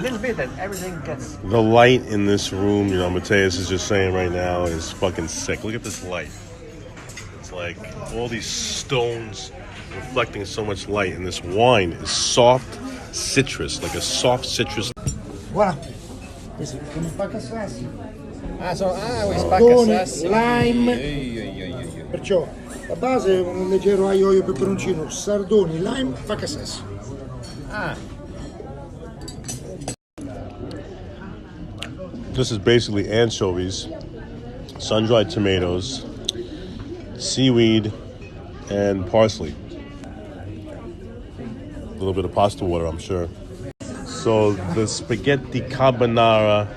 little bit and everything gets... The light in this room, you know, Mateus is just saying right now, is fucking sick. Look at this light. It's like all these stones reflecting so much light, and this wine is soft citrus, like a soft citrus. Voilà. Questo è un spaccasassi. Quei spaccasassi. Lime. Perciò la base è un leggero aglio e peperoncino, sardoni, lime, spaccasassi. This is basically anchovies, sun-dried tomatoes, seaweed, and parsley. A little bit of pasta water, I'm sure. So the spaghetti carbonara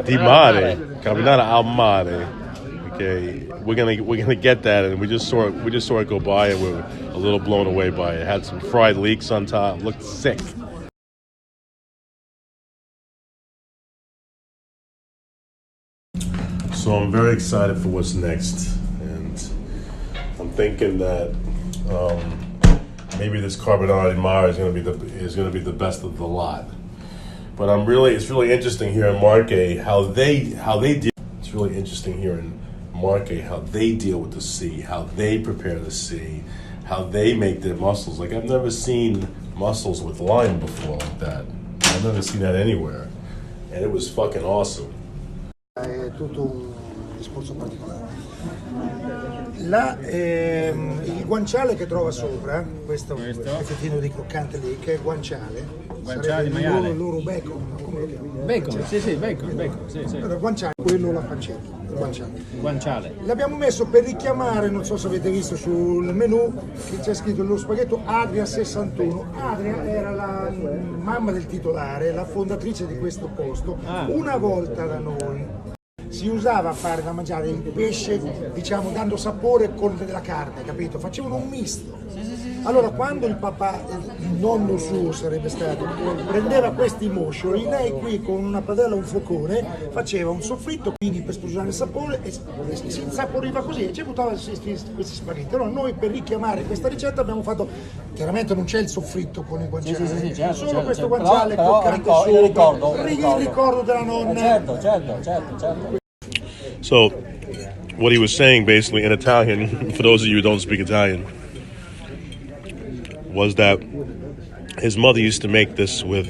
di mare, carbonara al mare. Okay, we're gonna get that, and we just saw it go by, and we're a little blown away by it. It had some fried leeks on top. Looked sick. So I'm very excited for what's next, and I'm thinking that maybe this carbonara di mare is going to be the best of the lot. But it's really interesting here in Marche how they deal. It's really interesting here in Marche how they deal with the sea, how they prepare the sea, how they make their mussels. Like, I've never seen mussels with lime before like that. I've never seen that anywhere, and it was fucking awesome. È tutto un discorso particolare. Il guanciale che trova sopra, questo pezzettino di croccante lì, che è guanciale di maiale. Loro bacon, come lo chiamano? Bacon, bacon, sì. Allora, guanciale, quello la pancetta, Guanciale. L'abbiamo messo per richiamare, non so se avete visto sul menù, che c'è scritto lo spaghetto Adria 61. Adria era la mamma del titolare, la fondatrice di questo posto. Una volta da noi si usava a fare da mangiare il pesce, diciamo, dando sapore con della carne, capito? Facevano un misto. Allora, quando il papà, il nonno suo sarebbe stato, prendeva questi moscioli, lei qui con una padella e un focone faceva un soffritto, quindi per sposare il sapore, e si insaporiva così e ci buttava questi spaghetti. Allora noi, per richiamare questa ricetta, abbiamo fatto, chiaramente non c'è il soffritto con il guanciale, solo questo guanciale croccante sopra, il ricordo della nonna. Certo. So, what he was saying basically in Italian, for those of you who don't speak Italian, was that his mother used to make this with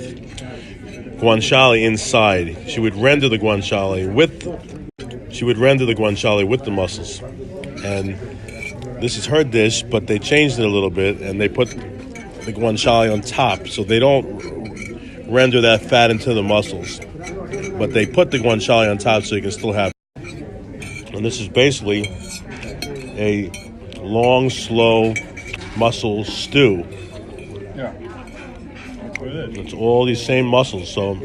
guanciale inside. She would render the guanciale with the mussels. And this is her dish, but they changed it a little bit, and they put the guanciale on top, so they don't render that fat into the mussels. But they put the guanciale on top so you can still have. And this is basically a long, slow mussel stew. Yeah. It's all these same mussels. So,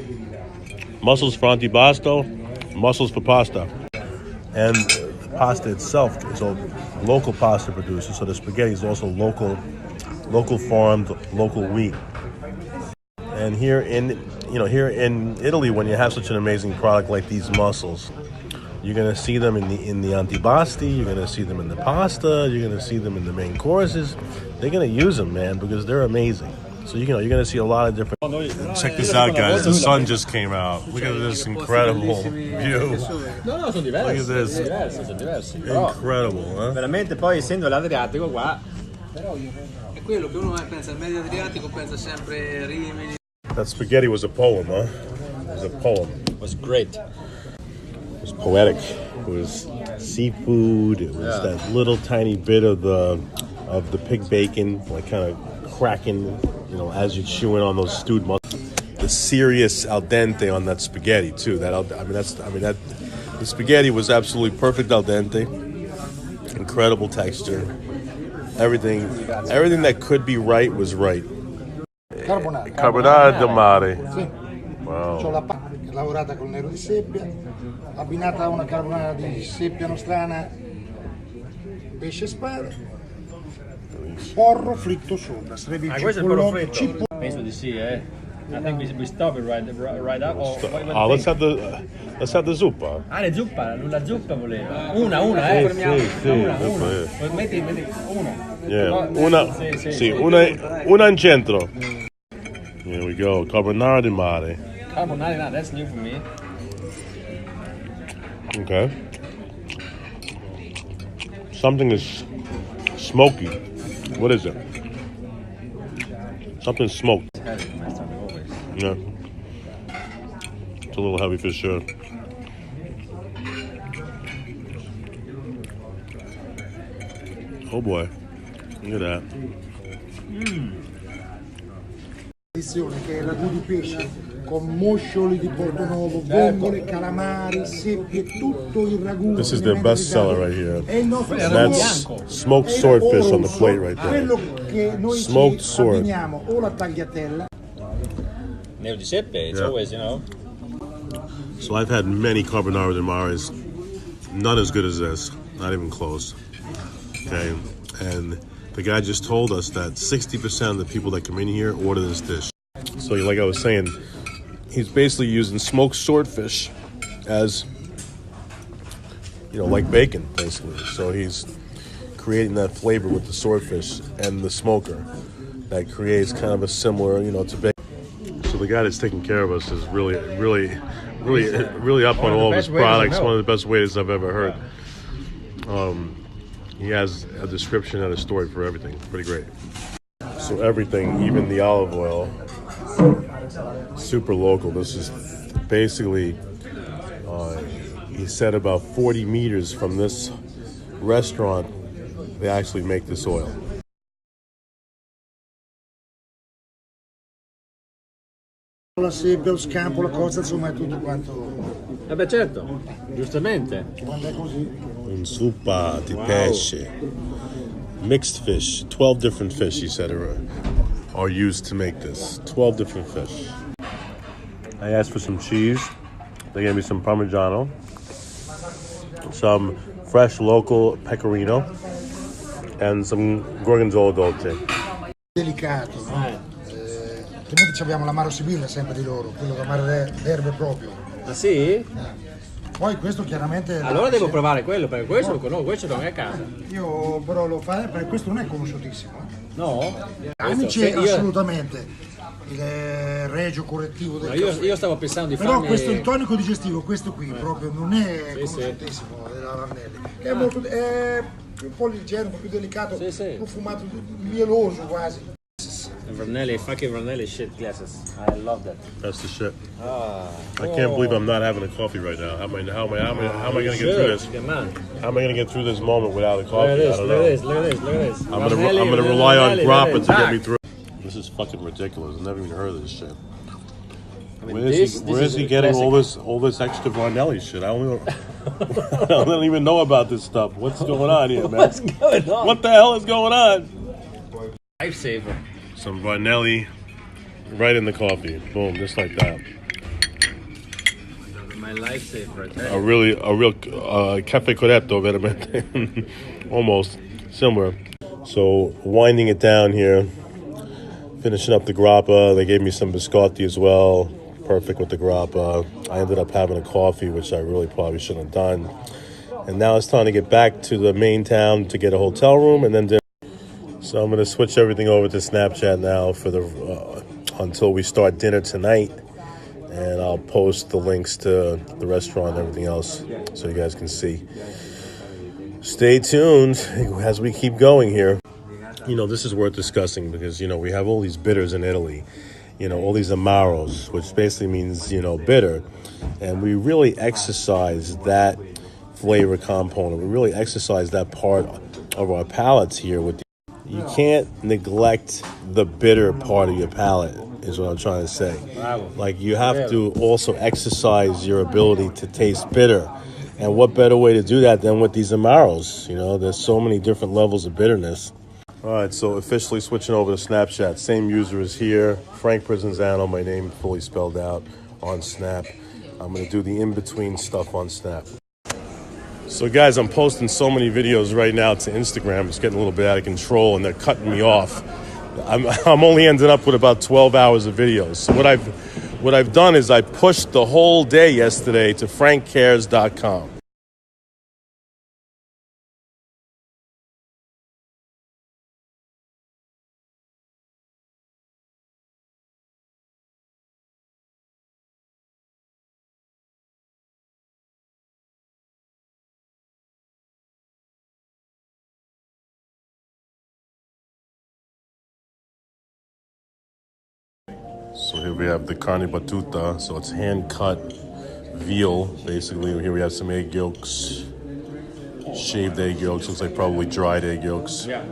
mussels for antipasto, mussels for pasta. And the pasta itself is a local pasta producer, so the spaghetti is also local farmed, local wheat. And here in Italy, when you have such an amazing product like these mussels, you're gonna see them in the antipasti. You're gonna see them in the pasta. You're gonna see them in the main courses. They're gonna use them, man, because they're amazing. So you're gonna see a lot of different. Check this out, guys. The sun just came out. Look at this incredible view. No, sono diversi. Look at this. Sono diversi. Incredible, huh? Veramente, poi essendo l'Adriatico qua. È quello che uno pensa al Medio Adriatico, pensa sempre Rimini. That spaghetti was a poem, huh? It was a poem. It was great. It was poetic. It was seafood. It was that little tiny bit of the pig bacon, like kind of cracking, as you're chewing on those stewed mussels. The serious al dente on that spaghetti too. The spaghetti was absolutely perfect al dente. Incredible texture. Everything that could be right was right. Carbonara di mare. Sì. Wow. C'ho la pasta lavorata col nero di seppia, abbinata a una carbonara di seppia nostrana, pesce spada, porro fritto sopra. Sarebbe il Questo è il porro fritto? Penso di sì, I think we stop it right up. Let's have the zuppa. La zuppa voleva. Una, Una. Metti una. Yeah, una in centro. Here we go, carbonara di mare. Carbonara, that's new for me. Okay. Something is smoky. What is it? Something smoked. It's heavy for my stomach always. Yeah. It's a little heavy for sure. Oh boy. Look at that. Che è il ragù di pesce con moscioli di Portonovo, vongole, calamari, seppie, tutto il ragù. This is their best seller right here. È il nostro And that's smoked swordfish on the plate right Quello there. che noi Smoked ci sword. abbiniamo o la tagliatella. Nero di seppe, it's Yeah. always, you know. So I've had many carbonara de mares, none as good as this, not even close. Okay, and the guy just told us that 60% of the people that come in here order this dish. So like I was saying, he's basically using smoked swordfish as, like bacon, basically. So he's creating that flavor with the swordfish and the smoker that creates kind of a similar, to bacon. So the guy that's taking care of us is really up on all of his products. One of the best waiters I've ever heard. He has a description and a story for everything. Pretty great. So everything, even the olive oil, super local. This is basically, he said about 40 meters from this restaurant, they actually make this oil. La seppia, lo scampo, la cozza, insomma è tutto quanto. Beh certo, giustamente. Quando è così. Un zuppa di pesce. Mixed fish. 12 different fish, he said, are used to make this. 12 different fish. I asked for some cheese. They gave me some Parmigiano. Some fresh local pecorino. And some gorgonzola dolce. Delicato, no? Altrimenti abbiamo l'amaro sibilla sempre di loro, quello da mare d'erbe proprio. Ah sì? Poi questo chiaramente. Allora devo provare quello, perché questo lo conosco, questo non è a casa. Io però lo farei perché questo non è conosciutissimo. No? Amici, assolutamente. Il regio correttivo del caffè. Io stavo pensando di però farmi... questo è il tonico digestivo, questo qui proprio non è conosciutissimo della Varnelli. È molto. È un po' leggero, un po' più delicato, profumato, mieloso quasi. Varnelli, fucking Varnelli shit glasses. I love that. That's the shit. I can't believe I'm not having a coffee right now. How am I going to get through this? How am I going to get through this moment without a coffee? Look at this, I don't know. look at this. I'm going to rely on grappa to get me through. This is fucking ridiculous. I've never even heard of this shit. I mean, Where is he getting all this extra Varnelli shit? I don't even know about this stuff. What's going on here, man? What's going on? What the hell is going on? Lifesaver. Some Varnelli right in the coffee. Boom, just like that. My lifesaver right there. A real caffè corretto, veramente. Almost similar. So winding it down here, finishing up the grappa. They gave me some biscotti as well. Perfect with the grappa. I ended up having a coffee, which I really probably shouldn't have done. And now it's time to get back to the main town to get a hotel room and then dinner. So I'm going to switch everything over to Snapchat now for the until we start dinner tonight. And I'll post the links to the restaurant and everything else so you guys can see. Stay tuned as we keep going here. This is worth discussing because, we have all these bitters in Italy. All these amaros, which basically means, bitter. And we really exercise that flavor component. We really exercise that part of our palates here with you can't neglect the bitter part of your palate, is what I'm trying to say. Like, you have to also exercise your ability to taste bitter. And what better way to do that than with these amaros? There's so many different levels of bitterness. All right, so officially switching over to Snapchat. Same user is here. Frank Provenzano, my name fully spelled out on Snap. I'm going to do the in-between stuff on Snap. So guys, I'm posting so many videos right now to Instagram. It's getting a little bit out of control and they're cutting me off. I'm only ending up with about 12 hours of videos. So what I've done is I pushed the whole day yesterday to frankcares.com. So here we have the carne battuta. So it's hand-cut veal, basically. Here we have some egg yolks, shaved egg yolks. Looks like probably dried egg yolks. Yeah.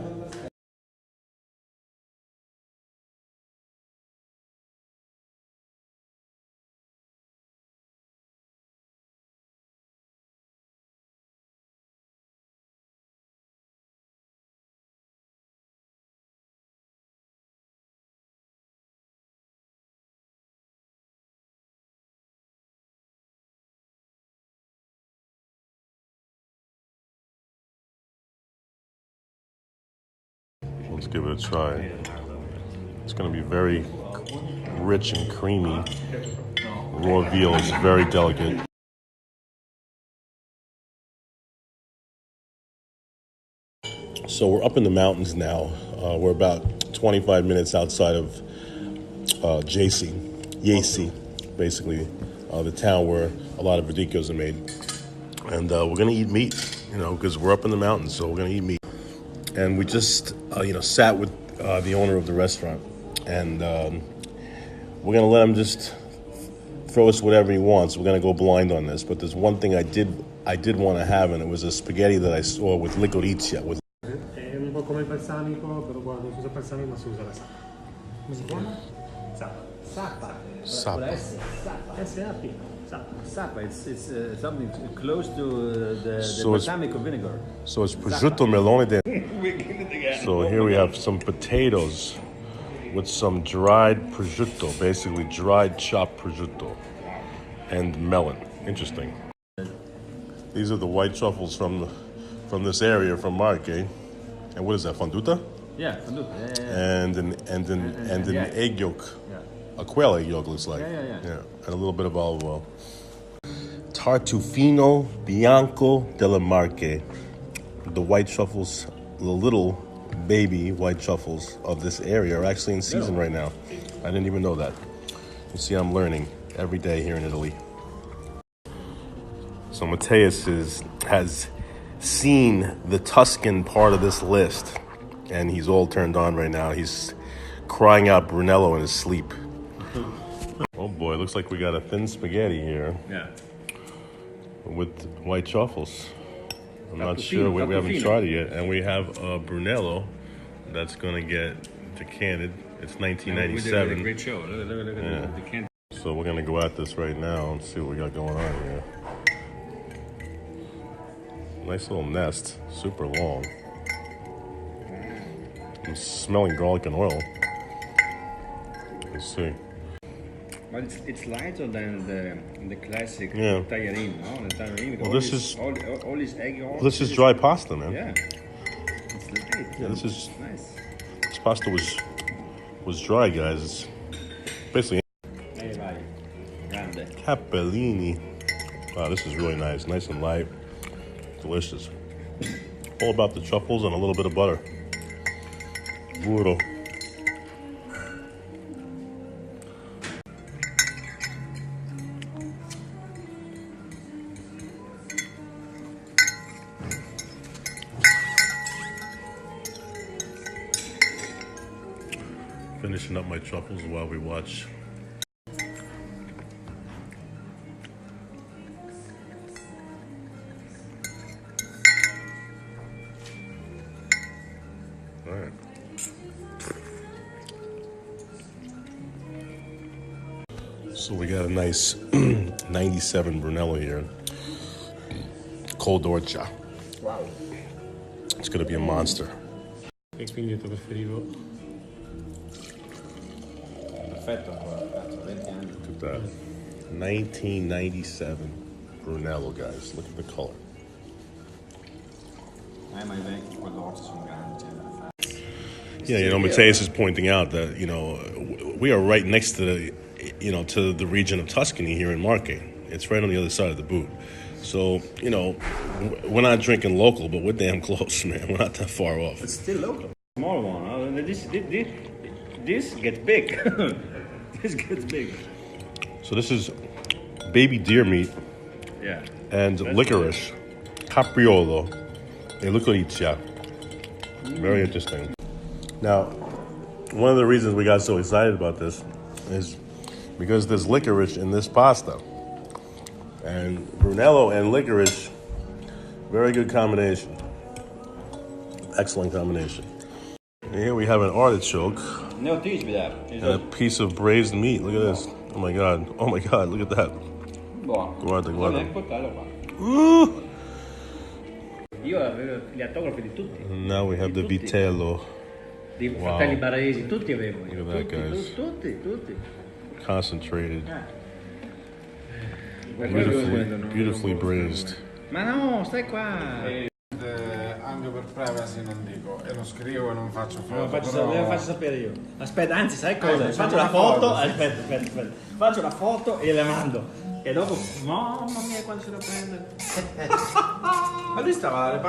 Let's give it a try. It's going to be very rich and creamy. Raw veal is very delicate. So we're up in the mountains now. We're about 25 minutes outside of Yacy, basically, the town where a lot of radicchos are made. And we're going to eat meat, because we're up in the mountains, so we're going to eat meat. And we just, sat with the owner of the restaurant, and we're gonna let him just throw us whatever he wants. We're gonna go blind on this, but there's one thing I did want to have, and it was a spaghetti that I saw with licoricia. È un po' come il balsamico, però qua non si usa balsamico, ma si usa la sapa. Come si chiama? Sapa. Sapa. S-A-P. Sapa, it's something close to the So it's- balsamico vinegar. So it's prosciutto melone de. So here we have some potatoes with some dried prosciutto, basically dried chopped prosciutto, and melon. Interesting. These are the white truffles from this area, from Marche. And what is that, fonduta? Yeah, fondue. Yeah. And an yeah. egg yolk. Yeah. A quail egg yolk looks like. Yeah. And a little bit of olive oil. Tartufino Bianco della Marche. The white truffles, the little baby white truffles of this area are actually in season right now. I didn't even know that. You see, I'm learning every day here in Italy. So Mateus has seen the Tuscan part of this list, and he's all turned on right now. He's crying out Brunello in his sleep. Oh boy, looks like we got a thin spaghetti here Yeah. with white truffles. I'm not Tartufino, sure. We haven't tartufino. tried it yet. And we have Brunello that's going to get decanted. It's We did a 1997. great show. Look at the can. So we're going to go at this right now and see what we got going on here. Nice little nest. Super long. I'm smelling garlic and oil. Let's see. But it's lighter than the classic Yeah. tagliarine, no? The tagliarine. Well, this is- all this egg yolk. This is dry pasta, man. Yeah. It's light. Yeah, this is Nice. this pasta was dry, guys. It's basically Hey, vai. Grande. capellini. Wow, this is really nice. Nice and light. Delicious. All about the truffles and a little bit of butter. Burro. Finishing up my truffles while we watch. All right. So we got a nice 97 Brunello here. Cold Orcia. Wow. It's gonna be a monster. E quindi il tuo preferivo? Perfetto. 20 anni. Look at that. 1997 Brunello, guys. Look at the color. Ma i vecchi prodotti sono grandi. Yeah, Mateus is pointing out that, we are right next to to the region of Tuscany here in Marche. It's right on the other side of the boot. So, we're not drinking local, but we're damn close, man. We're not that far off. It's still local. Small one. Huh? This gets big. This gets big. So this is baby deer meat Yeah. and licorice, capriolo, and licoricia. Very interesting. Now, one of the reasons we got so excited about this is because there's licorice in this pasta. And Brunello and licorice, very good combination. Excellent combination. And here we have an artichoke Ne anticipi dai. and a piece of braised meat. Look at this. Oh my God, look at that. Buono. Guarda, guarda. Non è coltello qua. Io avevo gli autografi di tutti. And now we have the Tutti. vitello. Di fratelli baresi, tutti avevo io. Look at that, Tutti, guys. tutti. Concentrated. Beautifully braised. Ma no, stai qua. Anche per privacy non dico, e lo scrivo e non faccio foto. Lo faccio, però... lo faccio sapere io. Aspetta, anzi, sai cosa? Faccio la foto. Aspetta. Faccio la foto e la mando. E dopo, mamma mia, quando se la prende. Ma lui stava dalle parti.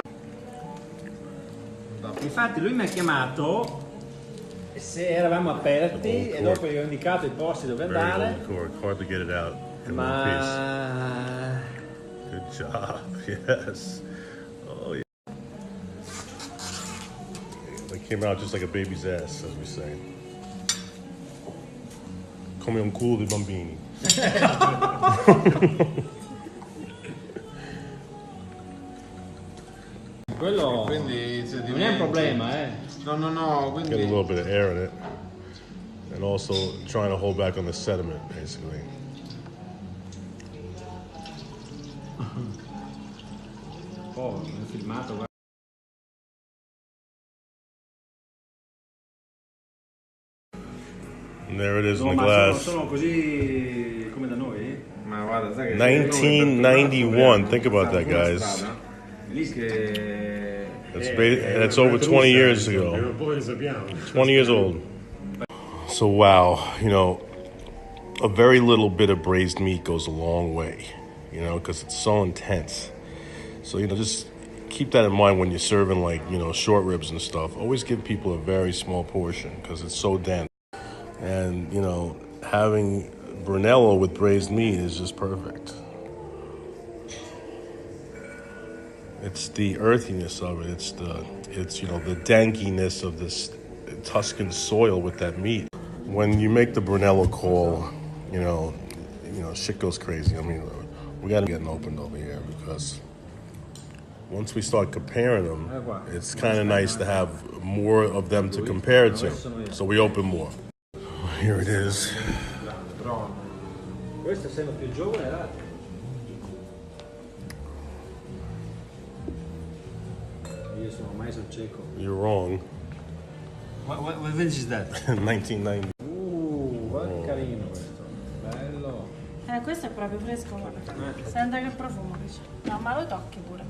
Infatti lui mi ha chiamato se eravamo aperti e dopo gli ho indicato i posti dove Very andare. old cork. Hard to get it out in one piece. Ma Good job. Yes. Oh yeah. It came out just like a baby's ass, as we say. Come un culo di bambini. quello Quindi se non è un problema, No, Get a quindi... little bit of air in it. And also trying to hold back on the sediment, basically. Oh, ho filmato, guarda. And there it is in No, the ma glass. sono così come da noi? Ma guarda, sai che... 1991. Think about that, guys. Lì che And it's over 20 years ago. 20 years old. So wow, a very little bit of braised meat goes a long way, because it's so intense. So, just keep that in mind when you're serving short ribs and stuff. Always give people a very small portion because it's so dense. And, having Brunello with braised meat is just perfect. It's the earthiness of it. It's the dankiness of this Tuscan soil with that meat. When you make the Brunello call, shit goes crazy. I mean, we got to get opened over here because once we start comparing them, it's kind of nice to have more of them to compare it to. So we open more. Here it is. questo essendo più giovane era. Io sono ormai sul cieco. You're wrong. What vintage is that? 1990. Guarda che carino questo. Bello. Questo è proprio fresco, guarda. Senta che profumo che c'è. No, ma lo tocchi pure.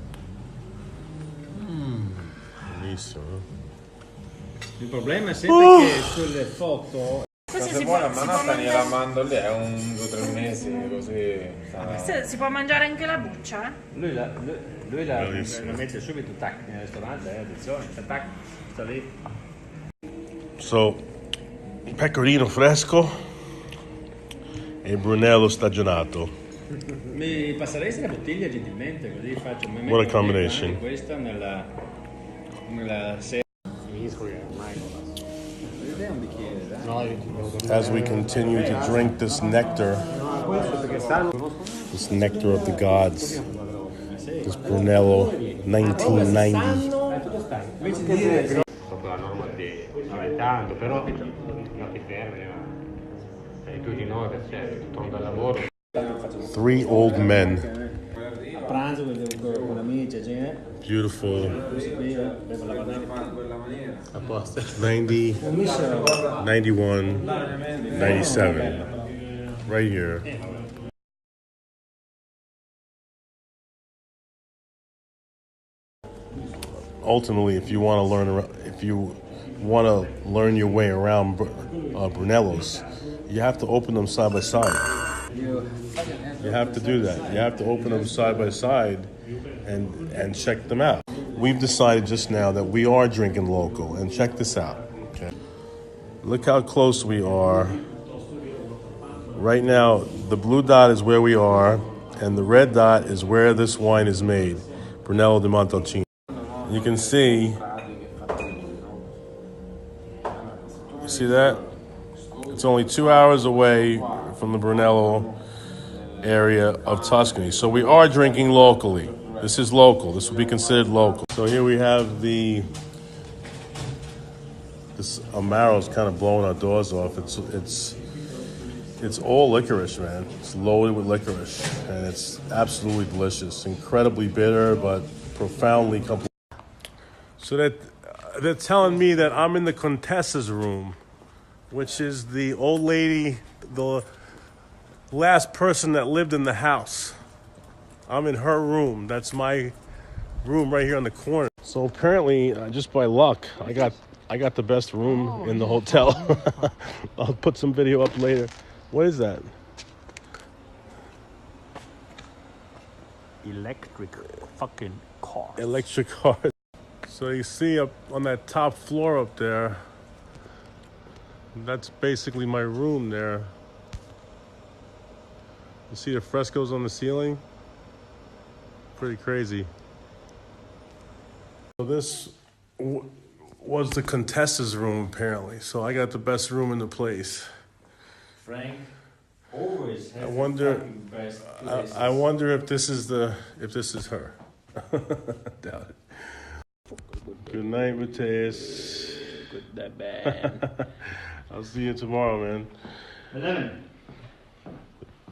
Bellissimo. Il problema è sempre che sulle foto Questo Se si vuoi può, la si può manotta gliela mangiare. mando lì, è un 2-3 mesi così. Questo si può mangiare anche la buccia, eh? lui la Bellissimo. mette subito tac nel ristorante, attenzione, tac, sta lì. So, pecorino fresco e Brunello stagionato. Mi passeresti la bottiglia gentilmente così faccio me What a combination. anche questa nella serie. Vedete un bicchiere, dai. As we continue to drink this nectar of the gods, this Brunello 1990. Sotto la norma di tanto, però non ti fermi, tu di noi perché torno dal lavoro. 3 old men, A pranzo con amici, gente. beautiful, Bevo la a posto. 90, 91, 97, right here. Ultimately, if you want to learn your way around Brunellos, you have to open them side by side. You have to do that. You have to open them side by side and check them out. We've decided just now that we are drinking local, and check this out. Okay. Look how close we are. Right now, the blue dot is where we are, and the red dot is where this wine is made, Brunello di Montalcino. You can see, you see that? It's only 2 hours away from the Brunello area of Tuscany. So we are drinking locally. This is local. This will be considered local. So here we have this Amaro's kind of blowing our doors off. It's all licorice, man. It's loaded with licorice, and it's absolutely delicious. Incredibly bitter, but profoundly complete. So they're telling me that I'm in the Contessa's room, which is the old lady, the last person that lived in the house. I'm in her room. That's my room right here on the corner. So apparently, just by luck, I got the best room in the hotel. I'll put some video up later. What is that? Electric fucking car. Electric car. So you see up on that top floor up there, that's basically my room there. You see the frescoes on the ceiling? Pretty crazy. So this was the Contessa's room apparently. So I got the best room in the place. Frank always has I wonder. the fucking best places. I wonder if this is her. Doubt it. Good night, Mateus. Good that bad. I'll see you tomorrow, man. 11.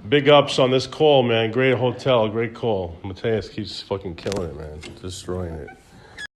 Big ups on this call, man. Great hotel, great call. Mateus keeps fucking killing it, man. Destroying it.